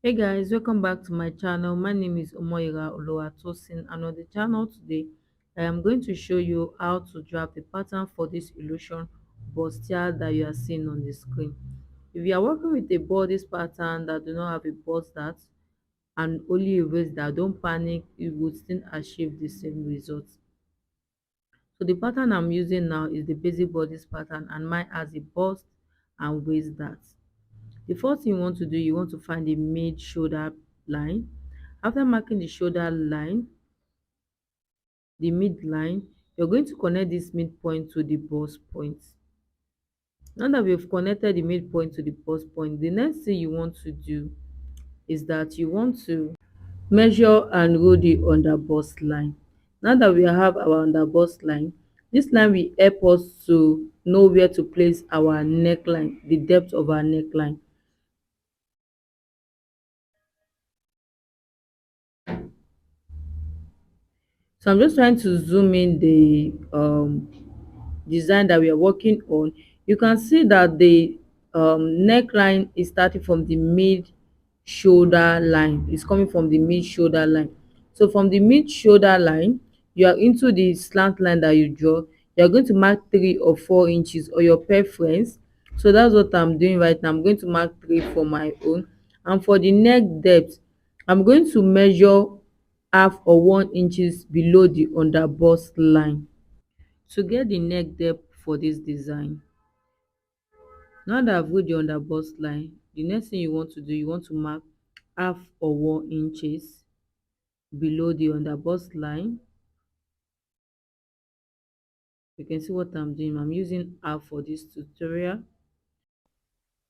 Hey guys, welcome back to my channel. My name is Omoyira Oluwatosin, and on the channel today, I am going to show you how to draft the pattern for this illusion bustier that you are seeing on the screen. If you are working with a bodice pattern that do not have a bust that and only a waist that, don't panic, you would still achieve the same results. So the pattern I'm using now is the basic bodice pattern, and mine has a bust and waist that. The first thing you want to do, you want to find the mid shoulder line. After marking the shoulder line, the midline, you're going to connect this midpoint to the bust point. Now that we've connected the midpoint to the bust point, the next thing you want to do is that you want to measure and roll the under bust line. Now that we have our under bust line, this line will help us to know where to place our neckline, the depth of our neckline. So I'm just trying to zoom in the design that we are working on. You can see that the neckline is starting from the mid shoulder line. It's coming from the mid shoulder line. So from the mid shoulder line, you are into the slant line that you draw. You're going to mark 3 or 4 inches or your preference. So that's what I'm doing right now. I'm going to mark 3 for my own. And for the neck depth, I'm going to measure half or 1 inches below the under bust line to get the neck depth for this design. Now that I've rolled the under bust line, the next thing you want to do, you want to mark half or 1 inches below the under bust line. You can see what I'm doing. I'm using half for this tutorial.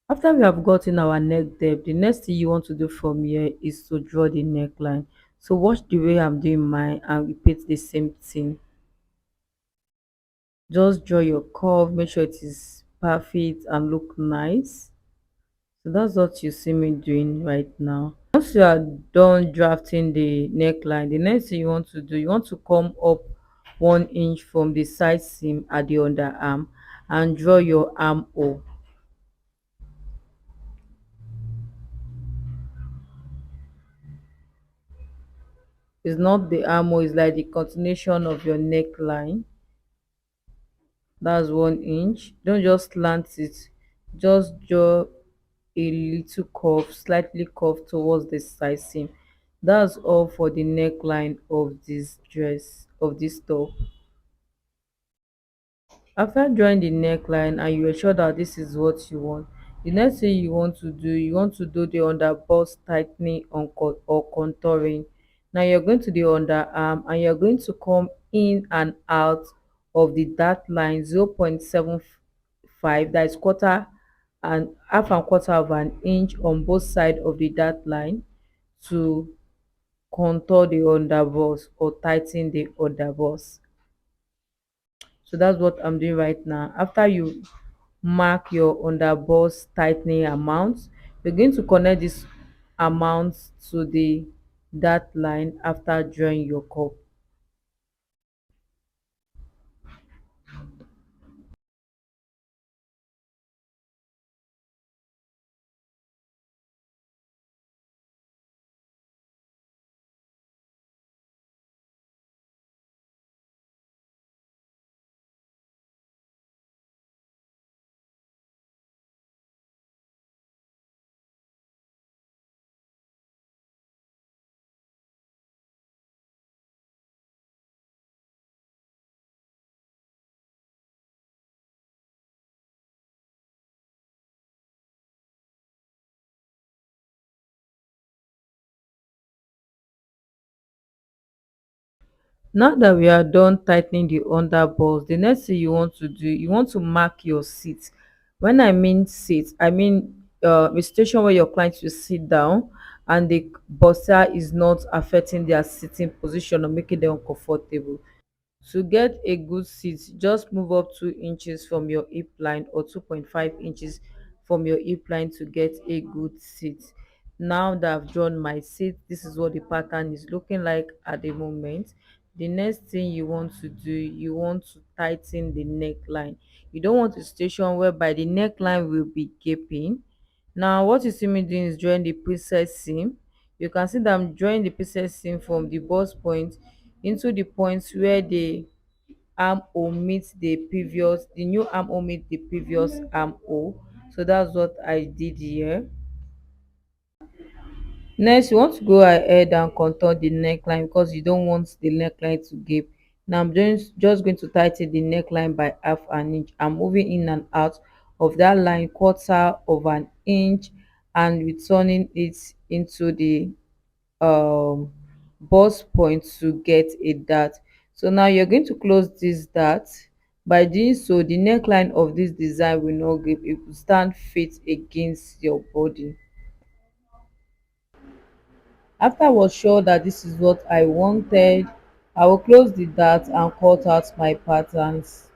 After we have gotten our neck depth, the next thing you want to do from here is to draw the neckline. So watch the way I'm doing mine and repeat the same thing. Just draw your curve, make sure it is perfect and look nice. So that's what you see me doing right now. Once you are done drafting the neckline, the next thing you want to do, you want to come up 1 inch from the side seam at the underarm and draw your armhole. It's not the armhole, it's like the continuation of your neckline. That's 1 inch. Don't just slant it, just draw a little curve, slightly curved towards the side seam. That's all for the neckline of this dress, of this top. After drawing the neckline and you are sure that this is what you want, the next thing you want to do, you want to do the under bust tightening or contouring. Now you're going to the underarm and you're going to come in and out of the dart line 0.75, that is quarter and half and quarter of an inch on both sides of the dart line to contour the underbust or tighten the underbust. So that's what I'm doing right now. After you mark your underbust tightening amount, you're going to connect this amount to the dart line after drawing your cup. Now that we are done tightening the underbust, the next thing you want to do, you want to mark your seat. When I mean seat, I mean a station where your client will sit down and the buster is not affecting their sitting position or making them uncomfortable. To get a good seat, just move up 2 inches from your hip line or 2.5 inches from your hip line to get a good seat. Now that I've drawn my seat, this is what the pattern is looking like at the moment. The next thing you want to do, you want to tighten the neckline. You don't want a situation whereby the neckline will be gaping. Now what you see me doing is drawing the preset seam. You can see that I'm drawing the preset seam from the bust point into the points where the armhole meets the new armhole meets the previous armhole. So that's what I did here. Next, you want to go ahead and contour the neckline because you don't want the neckline to gape. Now I'm just going to tighten the neckline by half an inch. I'm moving in and out of that line quarter of an inch and returning it into the um bust point to get a dart. So now you're going to close this dart. By doing so, the neckline of this design will not gape. It will stand fit against your body. After I was sure that this is what I wanted, I will close the dart and cut out my patterns.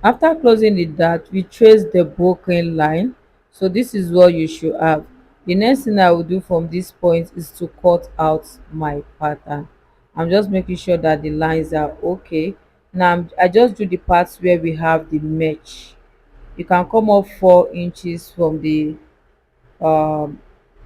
After closing the dart, we trace the broken line. So this is what you should have. The next thing I will do from this point is to cut out my pattern. I'm just making sure that the lines are okay. Now I just do the parts where we have the mesh. You can come up 4 inches from um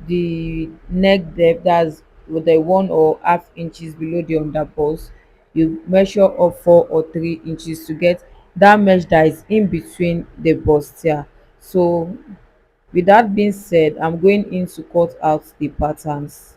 the neck depth, that's with the 1.5 inches below the underbust. You measure up 4 or 3 inches to get that mesh that is in between the bustier. So with that being said, I'm going in to cut out the patterns.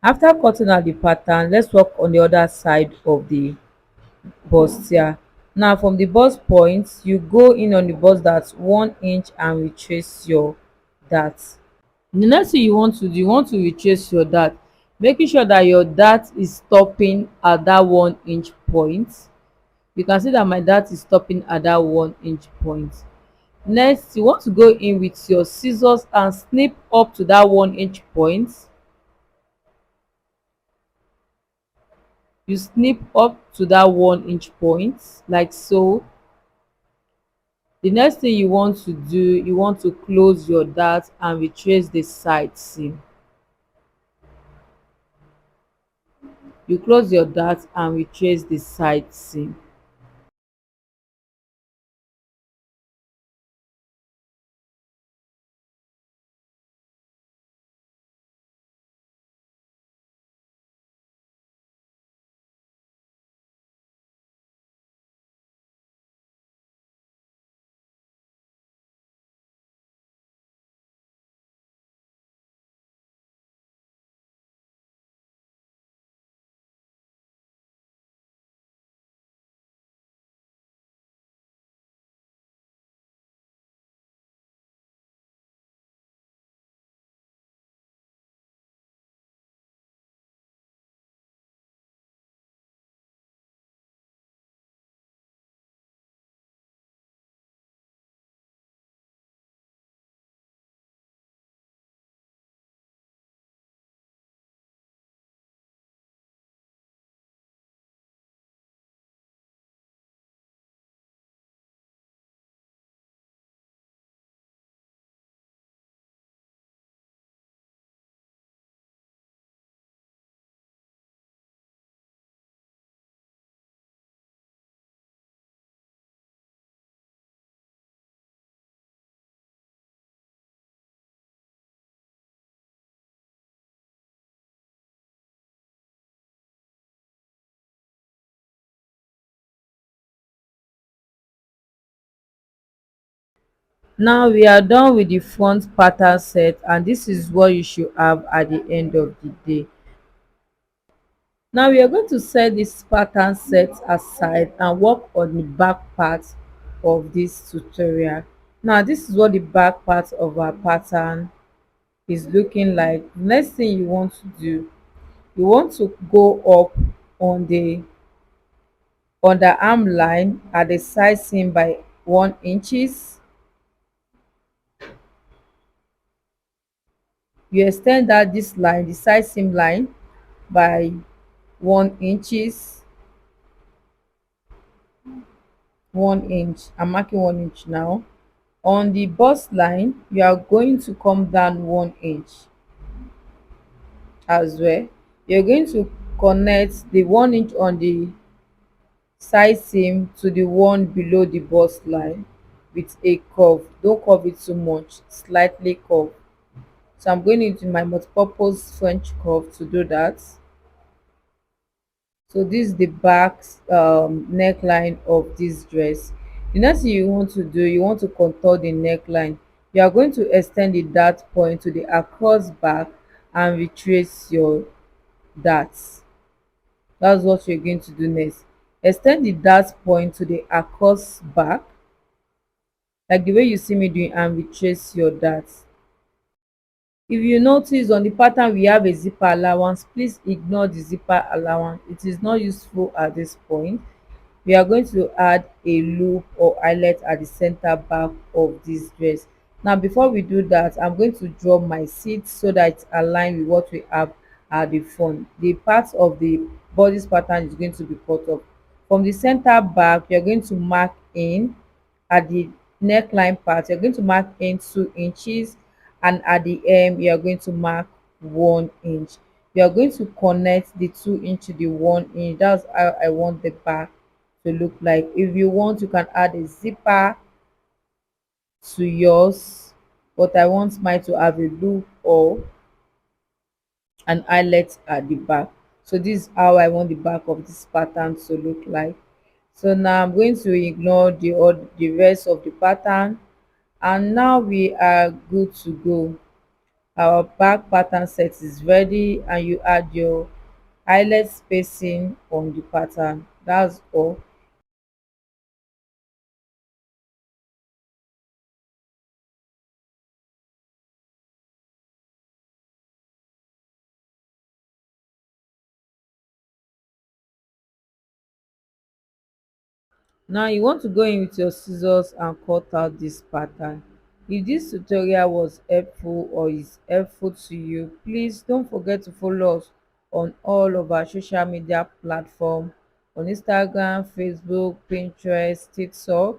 After cutting out the pattern, let's work on the other side of the bustier. Now from the bust point, you go in on the bust that's 1 inch and retrace your dart. The next thing you want to do, you want to retrace your dart, making sure that your dart is stopping at that 1 inch point. You can see that my dart is stopping at that 1 inch point. Next, you want to go in with your scissors and snip up to that 1 inch point. You snip up to that 1 inch point like so. The next thing you want to do, you want to close your dart and retrace the side seam. You close your dart and retrace the side seam. Now we are done with the front pattern set, and this is what you should have at the end of the day. Now we are going to set this pattern set aside and work on the back part of this tutorial. Now this is what the back part of our pattern is looking like. Next thing you want to do, you want to go up on the arm line at the side seam by 1 inches. You extend out this line, the side seam line, by 1 inches. 1 inch, I'm marking 1 inch now. On the bust line, you are going to come down 1 inch as well. You're going to connect the 1 inch on the side seam to the one below the bust line with a curve. Don't curve it too much, slightly curve. So I'm going into my multipurpose French curve to do that. So this is the back neckline of this dress. The next thing you want to do, you want to contour the neckline. You are going to extend the dart point to the across back and retrace your darts. That's what you're going to do next. Extend the dart point to the across back, like the way you see me doing, and retrace your darts. If you notice on the pattern we have a zipper allowance, please ignore the zipper allowance. It is not useful at this point. We are going to add a loop or eyelet at the center back of this dress. Now before we do that, I'm going to draw my seat so that it's aligned with what we have at the front. The part of the bodice pattern is going to be cut off. From the center back, you're going to mark in at the neckline part, you're going to mark in 2 inches, and at the hem you are going to mark 1 inch. You are going to connect the 2 inch to the 1 inch. That's how I want the back to look like. If you want, you can add a zipper to yours, but I want mine to have a loop or an eyelet at the back. So this is how I want the back of this pattern to look like. So now I'm going to ignore the rest of the pattern, and now we are good to go. Our back pattern set is ready, and you add your eyelet spacing on the pattern. That's all. Now you want to go in with your scissors and cut out this pattern. If this tutorial was helpful or is helpful to you, please don't forget to follow us on all of our social media platforms, on Instagram, Facebook, Pinterest, TikTok,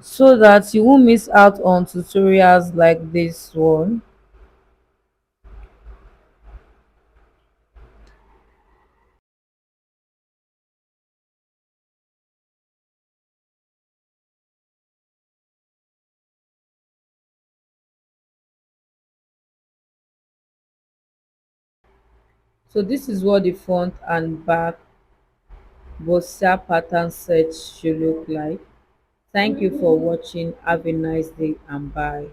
so that you won't miss out on tutorials like this one. So this is what the front and back Bustier pattern set should look like. Thank you for watching. Have a nice day and bye.